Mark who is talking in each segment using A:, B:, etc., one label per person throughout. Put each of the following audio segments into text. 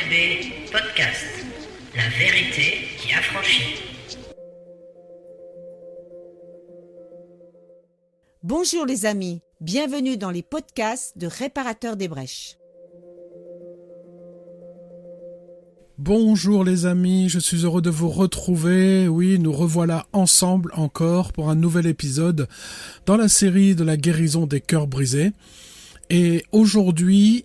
A: VRB Podcast, la vérité qui affranchit.
B: Bonjour les amis, bienvenue dans les podcasts de Réparateur des Brèches.
C: Bonjour les amis, je suis heureux de vous retrouver. Oui, nous revoilà ensemble encore pour un nouvel épisode dans la série de la guérison des cœurs brisés. Et aujourd'hui,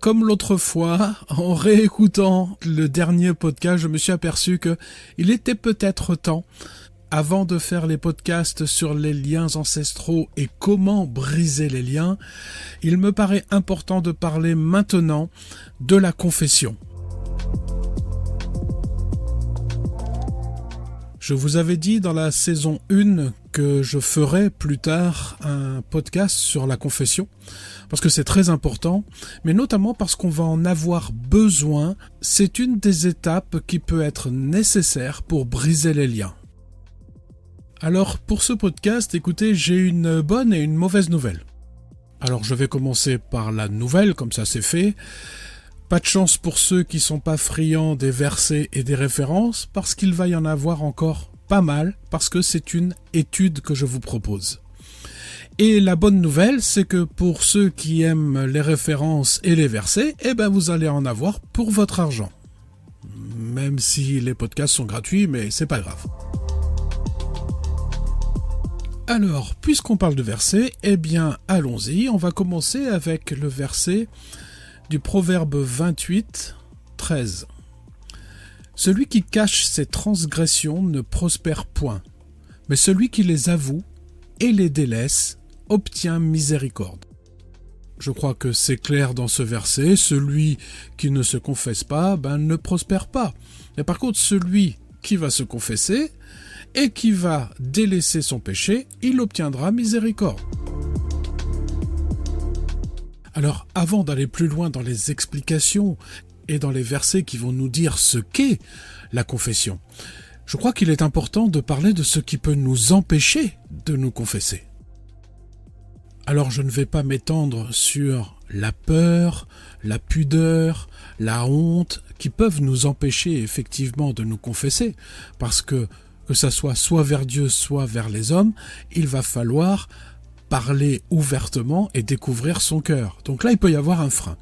C: comme l'autre fois, en réécoutant le dernier podcast, je me suis aperçu que il était peut-être temps, avant de faire les podcasts sur les liens ancestraux et comment briser les liens, il me paraît important de parler maintenant de la confession. Je vous avais dit dans la saison 1 que je ferai plus tard un podcast sur la confession, parce que c'est très important, mais notamment parce qu'on va en avoir besoin. C'est une des étapes qui peut être nécessaire pour briser les liens. Alors pour ce podcast, écoutez, j'ai une bonne et une mauvaise nouvelle. Alors je vais commencer par la nouvelle, comme ça c'est fait. Pas de chance pour ceux qui sont pas friands des versets et des références, parce qu'il va y en avoir encore pas mal, parce que c'est une étude que je vous propose. Et la bonne nouvelle, c'est que pour ceux qui aiment les références et les versets, vous allez en avoir pour votre argent. Même si les podcasts sont gratuits, mais c'est pas grave. Alors, puisqu'on parle de versets, allons-y, on va commencer avec le verset du Proverbe 28, 13. Celui qui cache ses transgressions ne prospère point, mais celui qui les avoue et les délaisse obtient miséricorde. Je crois que c'est clair dans ce verset, celui qui ne se confesse pas, ne prospère pas. Mais par contre, celui qui va se confesser et qui va délaisser son péché, il obtiendra miséricorde. Alors, avant d'aller plus loin dans les explications et dans les versets qui vont nous dire ce qu'est la confession, je crois qu'il est important de parler de ce qui peut nous empêcher de nous confesser. Alors, je ne vais pas m'étendre sur la peur, la pudeur, la honte, qui peuvent nous empêcher effectivement de nous confesser, parce que ça soit vers Dieu, soit vers les hommes, il va falloir parler ouvertement et découvrir son cœur. Donc là, il peut y avoir un frein.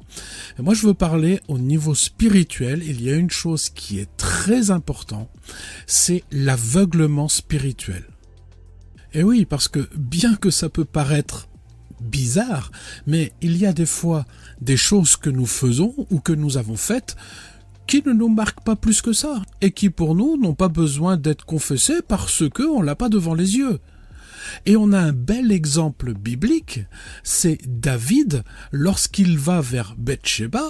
C: Et moi, je veux parler au niveau spirituel. Il y a une chose qui est très importante, c'est l'aveuglement spirituel. Et oui, parce que bien que ça peut paraître bizarre, mais il y a des fois des choses que nous faisons ou que nous avons faites qui ne nous marquent pas plus que ça et qui pour nous n'ont pas besoin d'être confessées parce qu'on l'a pas devant les yeux. Et on a un bel exemple biblique, c'est David, lorsqu'il va vers Bathsheba,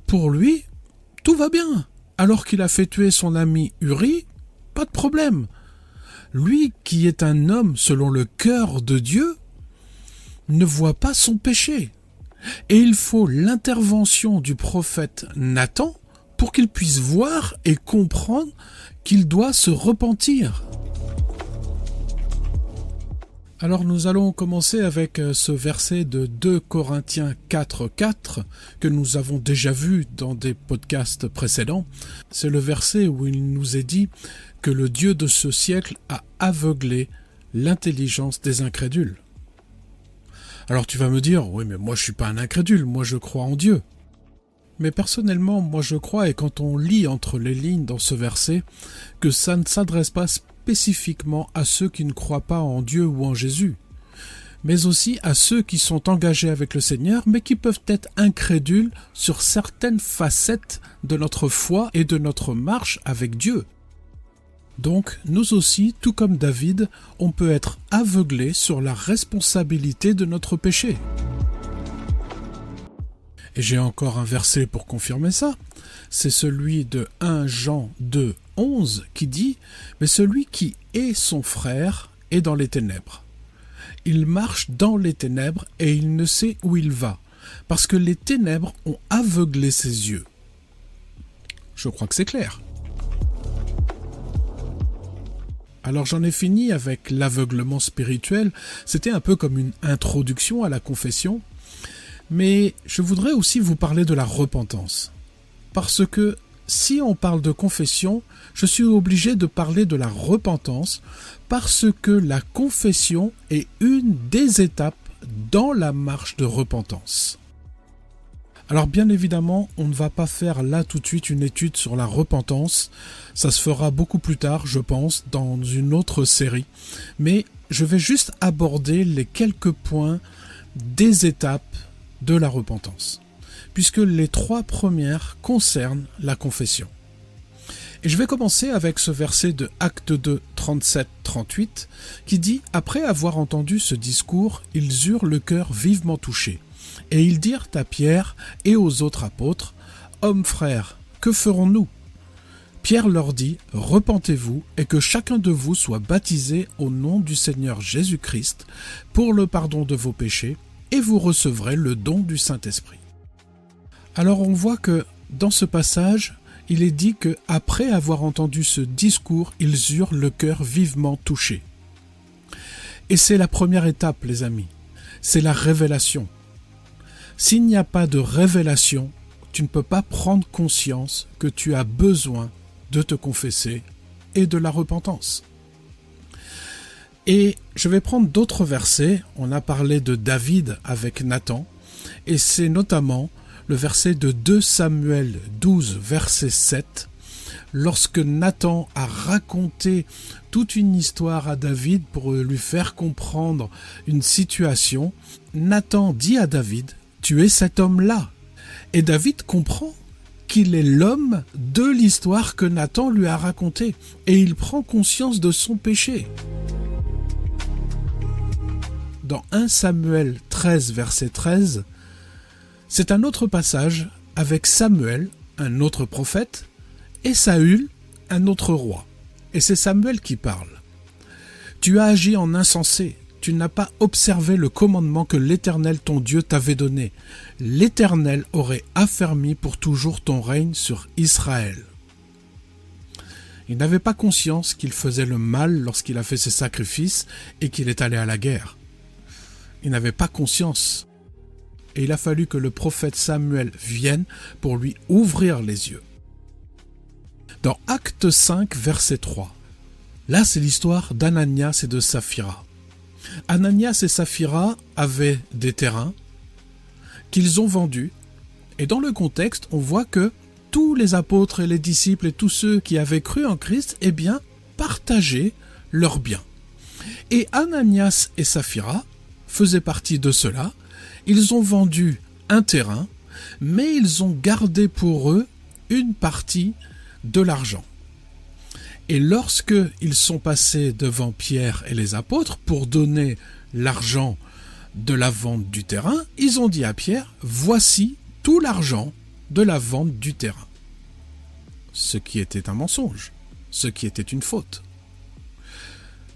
C: pour lui, tout va bien. Alors qu'il a fait tuer son ami Uri, pas de problème. Lui, qui est un homme selon le cœur de Dieu, ne voit pas son péché. Et il faut l'intervention du prophète Nathan pour qu'il puisse voir et comprendre qu'il doit se repentir. Alors nous allons commencer avec ce verset de 2 Corinthiens 4:4 que nous avons déjà vu dans des podcasts précédents. C'est le verset où il nous est dit que le Dieu de ce siècle a aveuglé l'intelligence des incrédules. Alors tu vas me dire, oui mais moi je suis pas un incrédule, moi je crois en Dieu. Mais personnellement, moi je crois, et quand on lit entre les lignes dans ce verset, que ça ne s'adresse pas spécifiquement à ceux qui ne croient pas en Dieu ou en Jésus, mais aussi à ceux qui sont engagés avec le Seigneur, mais qui peuvent être incrédules sur certaines facettes de notre foi et de notre marche avec Dieu. Donc, nous aussi, tout comme David, on peut être aveuglés sur la responsabilité de notre péché. Et j'ai encore un verset pour confirmer ça. C'est celui de 1 Jean 2, 11 qui dit « Mais celui qui est son frère est dans les ténèbres. Il marche dans les ténèbres et il ne sait où il va, parce que les ténèbres ont aveuglé ses yeux. » Je crois que c'est clair. Alors j'en ai fini avec l'aveuglement spirituel. C'était un peu comme une introduction à la confession. Mais je voudrais aussi vous parler de la repentance. Parce que si on parle de confession, je suis obligé de parler de la repentance parce que la confession est une des étapes dans la marche de repentance. Alors bien évidemment, on ne va pas faire là tout de suite une étude sur la repentance. Ça se fera beaucoup plus tard, je pense, dans une autre série. Mais je vais juste aborder les quelques points des étapes de la repentance, puisque les 3 premières concernent la confession. Et je vais commencer avec ce verset de Actes 2, 37-38, qui dit « Après avoir entendu ce discours, ils eurent le cœur vivement touché. Et ils dirent à Pierre et aux autres apôtres, « Hommes frères, que ferons-nous » Pierre leur dit, « Repentez-vous et que chacun de vous soit baptisé au nom du Seigneur Jésus-Christ pour le pardon de vos péchés, et vous recevrez le don du Saint-Esprit. » Alors on voit que dans ce passage, il est dit que après avoir entendu ce discours, ils eurent le cœur vivement touché. Et c'est la première étape, les amis. C'est la révélation. S'il n'y a pas de révélation, tu ne peux pas prendre conscience que tu as besoin de te confesser et de la repentance. Et je vais prendre d'autres versets. On a parlé de David avec Nathan, et c'est notamment le verset de 2 Samuel 12, verset 7, lorsque Nathan a raconté toute une histoire à David pour lui faire comprendre une situation. Nathan dit à David, « Tu es cet homme-là ». Et David comprend qu'il est l'homme de l'histoire que Nathan lui a racontée, et il prend conscience de son péché. Dans 1 Samuel 13, verset 13, c'est un autre passage avec Samuel, un autre prophète, et Saül, un autre roi. Et c'est Samuel qui parle. « Tu as agi en insensé, tu n'as pas observé le commandement que l'Éternel ton Dieu t'avait donné. L'Éternel aurait affermi pour toujours ton règne sur Israël. » Il n'avait pas conscience qu'il faisait le mal lorsqu'il a fait ses sacrifices et qu'il est allé à la guerre. Il n'avait pas conscience. Et il a fallu que le prophète Samuel vienne pour lui ouvrir les yeux. Dans Acte 5, verset 3, là c'est l'histoire d'Ananias et de Saphira. Ananias et Saphira avaient des terrains qu'ils ont vendus, et dans le contexte, on voit que tous les apôtres et les disciples et tous ceux qui avaient cru en Christ, partageaient leurs biens. Et Ananias et Saphira faisaient partie de cela. Ils ont vendu un terrain, mais ils ont gardé pour eux une partie de l'argent. Et lorsque ils sont passés devant Pierre et les apôtres pour donner l'argent de la vente du terrain, ils ont dit à Pierre, « Voici tout l'argent de la vente du terrain. » Ce qui était un mensonge, ce qui était une faute.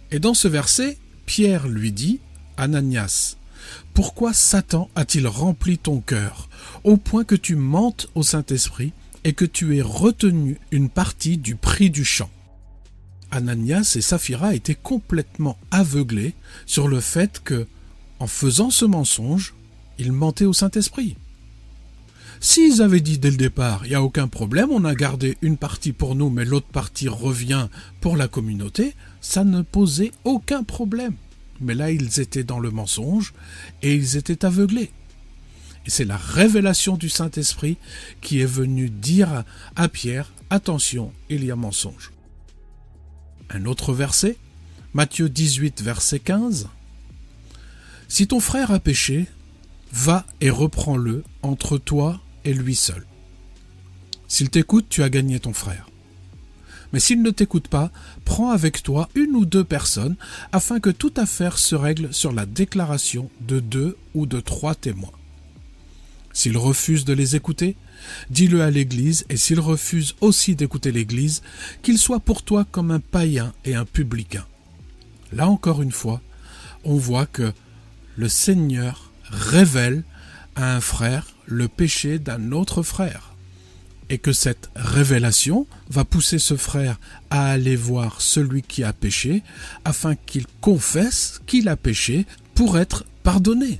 C: Et dans ce verset, Pierre lui dit, « Ananias, pourquoi Satan a-t-il rempli ton cœur, au point que tu mentes au Saint-Esprit et que tu aies retenu une partie du prix du champ ?» Ananias et Saphira étaient complètement aveuglés sur le fait que, en faisant ce mensonge, ils mentaient au Saint-Esprit. S'ils avaient dit dès le départ, il n'y a aucun problème, on a gardé une partie pour nous, mais l'autre partie revient pour la communauté, ça ne posait aucun problème. Mais là, ils étaient dans le mensonge et ils étaient aveuglés. Et c'est la révélation du Saint-Esprit qui est venue dire à Pierre, attention, il y a mensonge. Un autre verset, Matthieu 18, verset 15. Si ton frère a péché, va et reprends-le entre toi et lui seul. S'il t'écoute, tu as gagné ton frère. Mais s'il ne t'écoute pas, prends avec toi 1 ou 2 personnes afin que toute affaire se règle sur la déclaration de 2 ou de 3 témoins. S'il refuse de les écouter, dis-le à l'Église, et s'il refuse aussi d'écouter l'Église, qu'il soit pour toi comme un païen et un publicain. Là encore une fois, on voit que le Seigneur révèle à un frère le péché d'un autre frère. Et que cette révélation va pousser ce frère à aller voir celui qui a péché, afin qu'il confesse qu'il a péché pour être pardonné.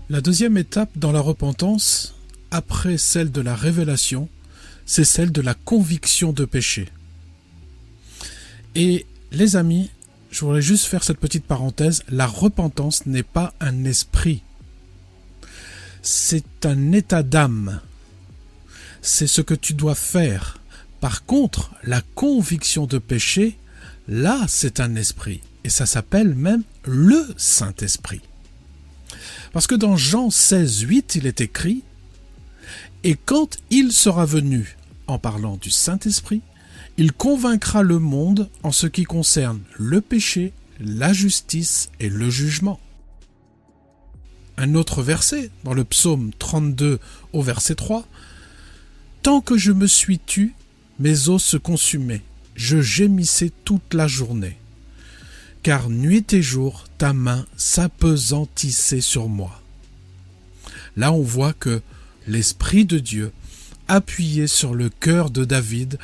C: La deuxième étape dans la repentance, après celle de la révélation, c'est celle de la conviction de péché. Et les amis, je voudrais juste faire cette petite parenthèse, la repentance n'est pas un esprit. C'est un état d'âme. C'est ce que tu dois faire. Par contre, la conviction de péché, là, c'est un esprit. Et ça s'appelle même le Saint-Esprit. Parce que dans Jean 16, 8, il est écrit « Et quand il sera venu, en parlant du Saint-Esprit, il convaincra le monde en ce qui concerne le péché, la justice et le jugement. » Un autre verset, dans le psaume 32 au verset 3, « Tant que je me suis tu, mes os se consumaient, je gémissais toute la journée. Car nuit et jour, ta main s'apesantissait sur moi. » Là, on voit que l'Esprit de Dieu, appuyé sur le cœur de David,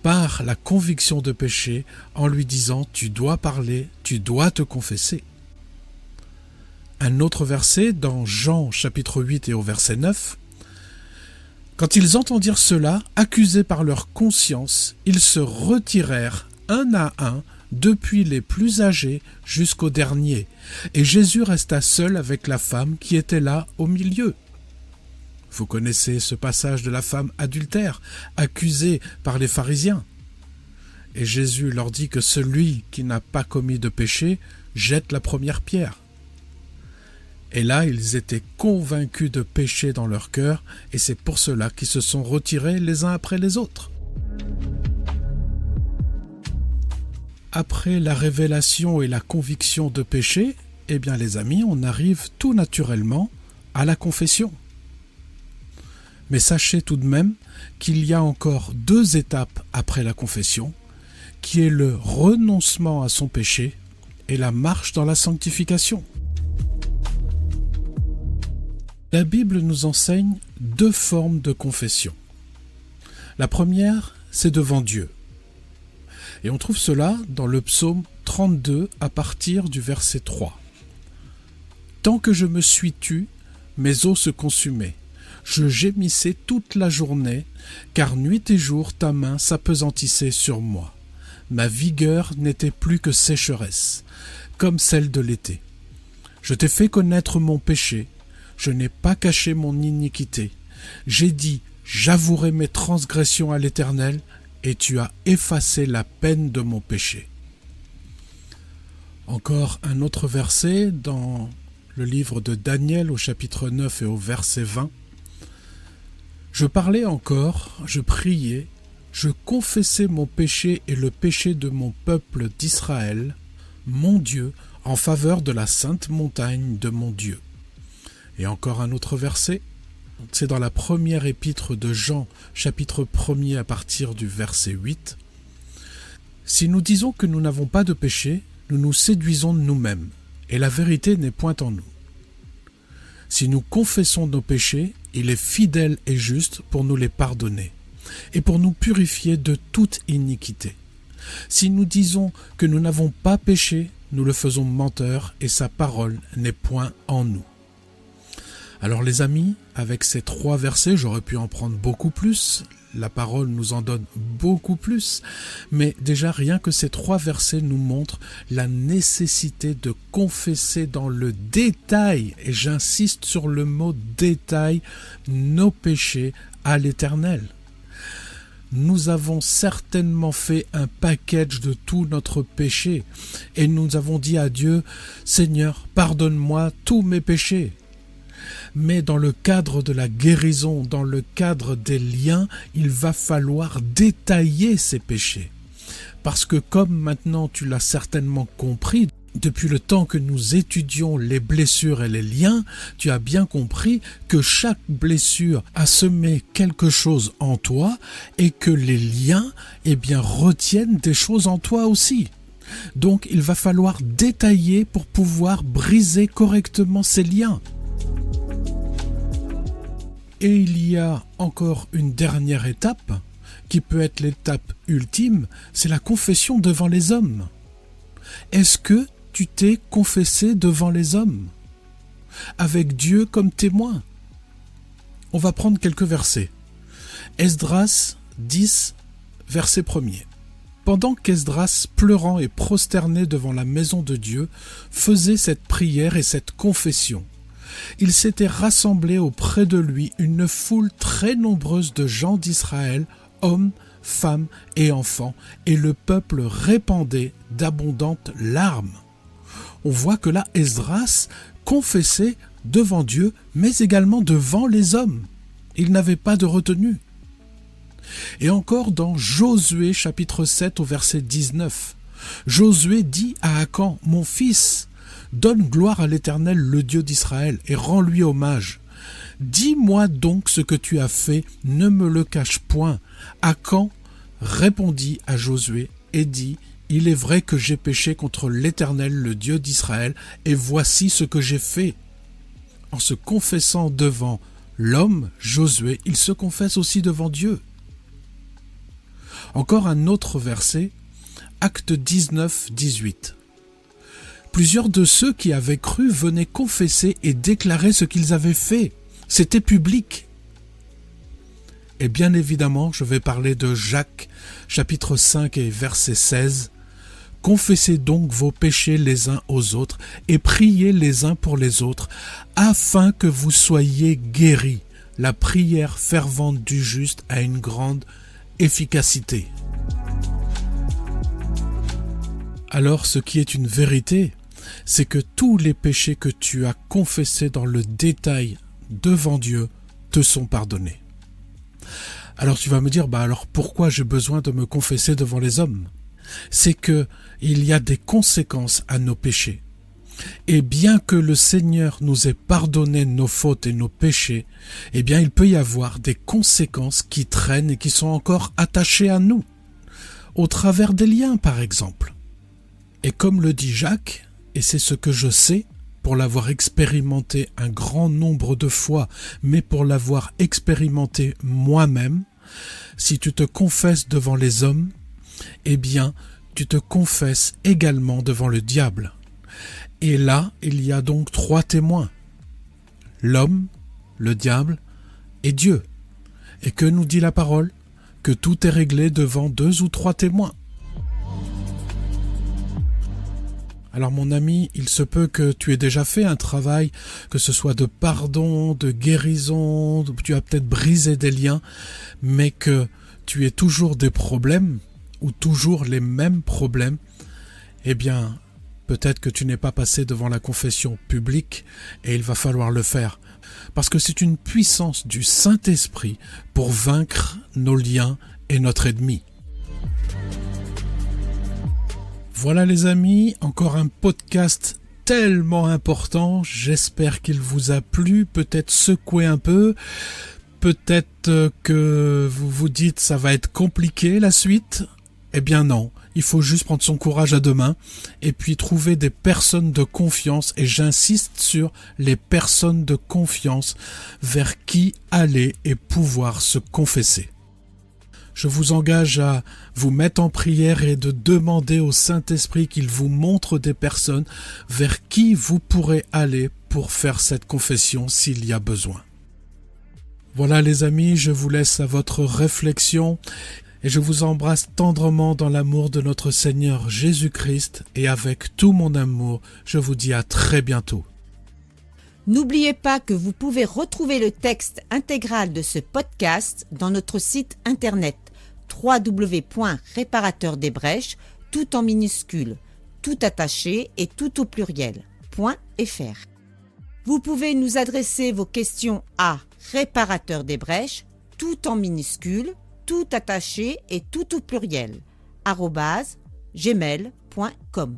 C: par la conviction de péché, en lui disant « Tu dois parler, tu dois te confesser. » Un autre verset, dans Jean chapitre 8 et au verset 9, « Quand ils entendirent cela, accusés par leur conscience, ils se retirèrent un à un, depuis les plus âgés jusqu'au dernier, et Jésus resta seul avec la femme qui était là au milieu. » Vous connaissez ce passage de la femme adultère, accusée par les pharisiens. Et Jésus leur dit que celui qui n'a pas commis de péché jette la première pierre. Et là, ils étaient convaincus de péché dans leur cœur, et c'est pour cela qu'ils se sont retirés les uns après les autres. Après la révélation et la conviction de péché, eh bien les amis, on arrive tout naturellement à la confession. Mais sachez tout de même qu'il y a encore 2 étapes après la confession, qui est le renoncement à son péché et la marche dans la sanctification. La Bible nous enseigne 2 formes de confession. La première, c'est devant Dieu. Et on trouve cela dans le psaume 32 à partir du verset 3. « Tant que je me suis tu, mes os se consumaient. Je gémissais toute la journée, car nuit et jour ta main s'apesantissait sur moi. Ma vigueur n'était plus que sécheresse, comme celle de l'été. Je t'ai fait connaître mon péché, je n'ai pas caché mon iniquité. J'ai dit, j'avouerai mes transgressions à l'Éternel, et tu as effacé la peine de mon péché. » Encore un autre verset dans le livre de Daniel au chapitre 9 et au verset 20. « Je parlais encore, je priais, je confessais mon péché et le péché de mon peuple d'Israël, mon Dieu, en faveur de la sainte montagne de mon Dieu. » Et encore un autre verset, c'est dans la première épître de Jean, chapitre 1er à partir du verset 8. « Si nous disons que nous n'avons pas de péché, nous nous séduisons nous-mêmes, et la vérité n'est point en nous. Si nous confessons nos péchés, il est fidèle et juste pour nous les pardonner, et pour nous purifier de toute iniquité. Si nous disons que nous n'avons pas péché, nous le faisons menteur, et sa parole n'est point en nous. » Alors les amis, avec ces 3 versets, j'aurais pu en prendre beaucoup plus, la parole nous en donne beaucoup plus, mais déjà rien que ces 3 versets nous montrent la nécessité de confesser dans le détail, et j'insiste sur le mot détail, nos péchés à l'Éternel. Nous avons certainement fait un package de tout notre péché, et nous avons dit à Dieu, « Seigneur, pardonne-moi tous mes péchés ». Mais dans le cadre de la guérison, dans le cadre des liens, il va falloir détailler ces péchés. Parce que comme maintenant tu l'as certainement compris, depuis le temps que nous étudions les blessures et les liens, tu as bien compris que chaque blessure a semé quelque chose en toi et que les liens, retiennent des choses en toi aussi. Donc il va falloir détailler pour pouvoir briser correctement ces liens. Et il y a encore une dernière étape, qui peut être l'étape ultime, c'est la confession devant les hommes. Est-ce que tu t'es confessé devant les hommes ? avec Dieu comme témoin. On va prendre quelques versets. Esdras 10, verset 1er. Pendant qu'Esdras, pleurant et prosterné devant la maison de Dieu, faisait cette prière et cette confession, il s'était rassemblé auprès de lui une foule très nombreuse de gens d'Israël, hommes, femmes et enfants, et le peuple répandait d'abondantes larmes. On voit que là, Esdras confessait devant Dieu, mais également devant les hommes. Il n'avait pas de retenue. Et encore dans Josué chapitre 7 au verset 19, Josué dit à Akan, « Mon fils, donne gloire à l'Éternel, le Dieu d'Israël, et rends-lui hommage. Dis-moi donc ce que tu as fait, ne me le cache point. » Akan répondit à Josué et dit, « Il est vrai que j'ai péché contre l'Éternel, le Dieu d'Israël, et voici ce que j'ai fait. » En se confessant devant l'homme, Josué, il se confesse aussi devant Dieu. Encore un autre verset, Actes 19, 18. Plusieurs de ceux qui avaient cru venaient confesser et déclarer ce qu'ils avaient fait. C'était public. Et bien évidemment, je vais parler de Jacques, chapitre 5 et verset 16. « Confessez donc vos péchés les uns aux autres et priez les uns pour les autres, afin que vous soyez guéris. La prière fervente du juste a une grande efficacité. » Alors, ce qui est une vérité, c'est que tous les péchés que tu as confessés dans le détail devant Dieu te sont pardonnés. Alors tu vas me dire, alors pourquoi j'ai besoin de me confesser devant les hommes ? C'est que il y a des conséquences à nos péchés. Et bien que le Seigneur nous ait pardonné nos fautes et nos péchés, eh bien il peut y avoir des conséquences qui traînent et qui sont encore attachées à nous, au travers des liens par exemple. Et comme le dit Jacques, et c'est ce que je sais, pour l'avoir expérimenté un grand nombre de fois, mais pour l'avoir expérimenté moi-même, si tu te confesses devant les hommes, eh bien, tu te confesses également devant le diable. Et là, il y a donc 3 témoins. L'homme, le diable et Dieu. Et que nous dit la parole ? Que tout est réglé devant 2 ou 3 témoins. Alors mon ami, il se peut que tu aies déjà fait un travail, que ce soit de pardon, de guérison, tu as peut-être brisé des liens, mais que tu aies toujours des problèmes, ou toujours les mêmes problèmes, eh bien, peut-être que tu n'es pas passé devant la confession publique, et il va falloir le faire. Parce que c'est une puissance du Saint-Esprit pour vaincre nos liens et notre ennemi. Voilà les amis, encore un podcast tellement important, j'espère qu'il vous a plu, peut-être secoué un peu, peut-être que vous vous dites ça va être compliqué la suite, eh bien non, il faut juste prendre son courage à 2 mains et puis trouver des personnes de confiance, et j'insiste sur les personnes de confiance vers qui aller et pouvoir se confesser. Je vous engage à vous mettre en prière et de demander au Saint-Esprit qu'il vous montre des personnes vers qui vous pourrez aller pour faire cette confession s'il y a besoin. Voilà les amis, je vous laisse à votre réflexion et je vous embrasse tendrement dans l'amour de notre Seigneur Jésus-Christ, et avec tout mon amour, je vous dis à très bientôt.
B: N'oubliez pas que vous pouvez retrouver le texte intégral de ce podcast dans notre site internet www.réparateurdesbrèches, tout en minuscules, tout attaché et tout au pluriel, .fr. Vous pouvez nous adresser vos questions à réparateurdesbrèches, tout en minuscules, tout attaché et tout au pluriel, @gmail.com.